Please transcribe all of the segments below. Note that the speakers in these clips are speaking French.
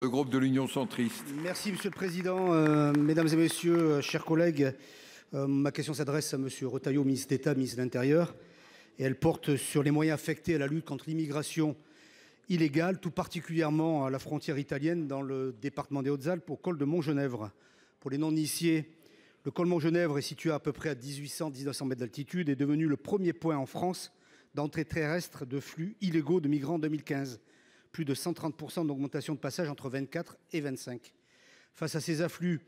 Le groupe de l'Union centriste. Merci Monsieur le Président, Mesdames et Messieurs, chers collègues. Ma question s'adresse à Monsieur Retailleau, ministre d'État, ministre de l'Intérieur, et elle porte sur les moyens affectés à la lutte contre l'immigration illégale, tout particulièrement à la frontière italienne dans le département des Hautes-Alpes, au col de Montgenèvre. Pour les non-initiés, le col Montgenèvre est situé à peu près à 1800-1900 mètres d'altitude et est devenu le premier point en France d'entrée terrestre de flux illégaux de migrants en 2015. Plus de 130% d'augmentation de passage entre 24 et 25. Face à ces afflux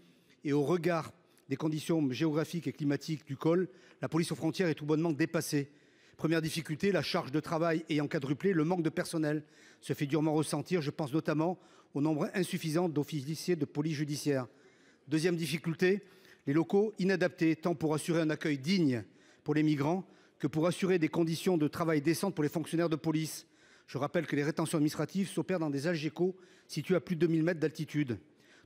et au regard des conditions géographiques et climatiques du col, la police aux frontières est tout bonnement dépassée. Première difficulté, la charge de travail ayant quadruplé, le manque de personnel se fait durement ressentir. Je pense notamment au nombre insuffisant d'officiers de police judiciaire. Deuxième difficulté, les locaux inadaptés, tant pour assurer un accueil digne pour les migrants que pour assurer des conditions de travail décentes pour les fonctionnaires de police. Je rappelle que les rétentions administratives s'opèrent dans des algécos situés à plus de 2000 mètres d'altitude.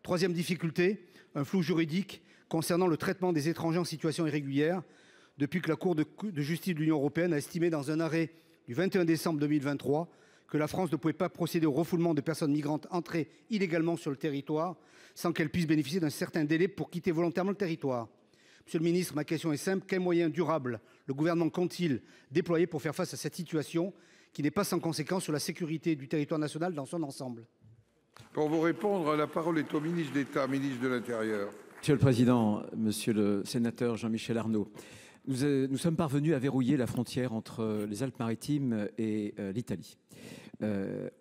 Troisième difficulté, un flou juridique concernant le traitement des étrangers en situation irrégulière, depuis que la Cour de justice de l'Union européenne a estimé dans un arrêt du 21 décembre 2023 que la France ne pouvait pas procéder au refoulement de personnes migrantes entrées illégalement sur le territoire sans qu'elles puissent bénéficier d'un certain délai pour quitter volontairement le territoire. Monsieur le ministre, ma question est simple. Quels moyens durables le gouvernement compte-t-il déployer pour faire face à cette situation qui n'est pas sans conséquence sur la sécurité du territoire national dans son ensemble? Pour vous répondre, la parole est au ministre d'État, ministre de l'Intérieur. Monsieur le Président, Monsieur le Sénateur Jean-Michel Arnaud, nous sommes parvenus à verrouiller la frontière entre les Alpes-Maritimes et l'Italie.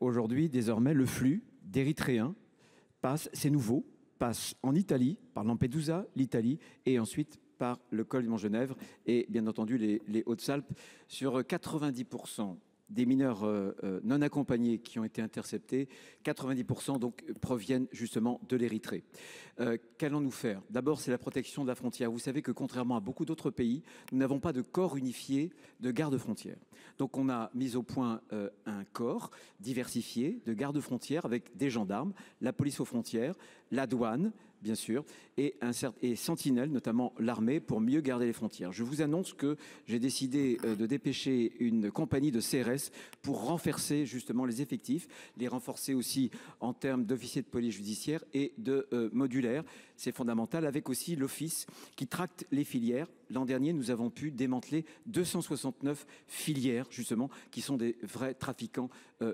Aujourd'hui, désormais, le flux d'Érythréens passe, c'est nouveau, passe en Italie, par Lampedusa, l'Italie, et ensuite par le col de Montgenèvre et bien entendu les Hautes-Alpes. Sur 90% des mineurs non accompagnés qui ont été interceptés, 90% donc proviennent justement de l'Érythrée. Qu'allons-nous faire? D'abord, c'est la protection de la frontière. Vous savez que contrairement à beaucoup d'autres pays, nous n'avons pas de corps unifié de garde-frontières. Donc on a mis au point un corps diversifié de garde-frontières avec des gendarmes, la police aux frontières, la douane, bien sûr, et Sentinelle, notamment l'armée, pour mieux garder les frontières. Je vous annonce que j'ai décidé de dépêcher une compagnie de CRS pour renforcer justement les effectifs, les renforcer aussi en termes d'officiers de police judiciaire et de modulaires. C'est fondamental, avec aussi l'office qui tracte les filières. L'an dernier, nous avons pu démanteler 269 filières, justement, qui sont des vrais trafiquants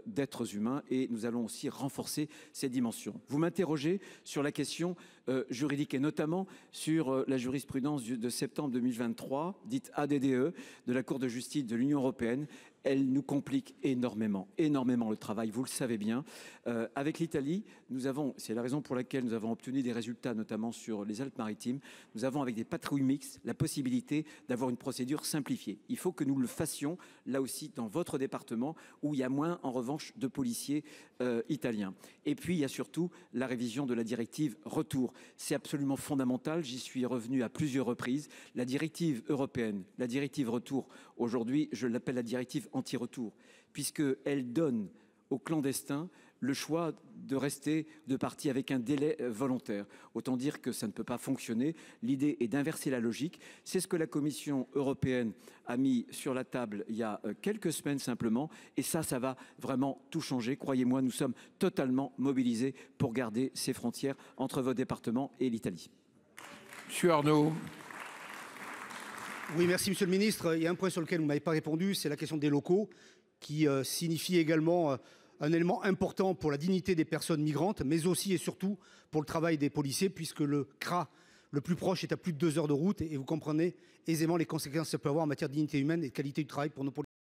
d'êtres humains. Et nous allons aussi renforcer ces dimensions. Vous m'interrogez sur la question juridique et notamment sur la jurisprudence de septembre 2023, dite ADDE, de la Cour de justice de l'Union européenne. Elle nous complique énormément le travail, vous le savez bien. Avec l'Italie, c'est la raison pour laquelle nous avons obtenu des résultats, notamment sur les Alpes-Maritimes. Nous avons, avec des patrouilles mixtes, la possibilité d'avoir une procédure simplifiée. Il faut que nous le fassions, là aussi, dans votre département, où il y a moins, en revanche, de policiers italiens. Et puis, il y a surtout la révision de la directive Retour. C'est absolument fondamental, j'y suis revenu à plusieurs reprises. La directive européenne, la directive Retour, aujourd'hui, je l'appelle la directive anti-retour, puisqu'elle donne aux clandestins le choix de rester, de partir avec un délai volontaire. Autant dire que ça ne peut pas fonctionner. L'idée est d'inverser la logique. C'est ce que la Commission européenne a mis sur la table il y a quelques semaines simplement. Et ça va vraiment tout changer. Croyez-moi, nous sommes totalement mobilisés pour garder ces frontières entre vos départements et l'Italie. Monsieur Arnaud. Oui, merci Monsieur le Ministre. Il y a un point sur lequel vous ne m'avez pas répondu, c'est la question des locaux, qui signifie également un élément important pour la dignité des personnes migrantes, mais aussi et surtout pour le travail des policiers, puisque le CRA le plus proche est à plus de 2 heures de route, et vous comprenez aisément les conséquences que ça peut avoir en matière de dignité humaine et de qualité du travail pour nos policiers.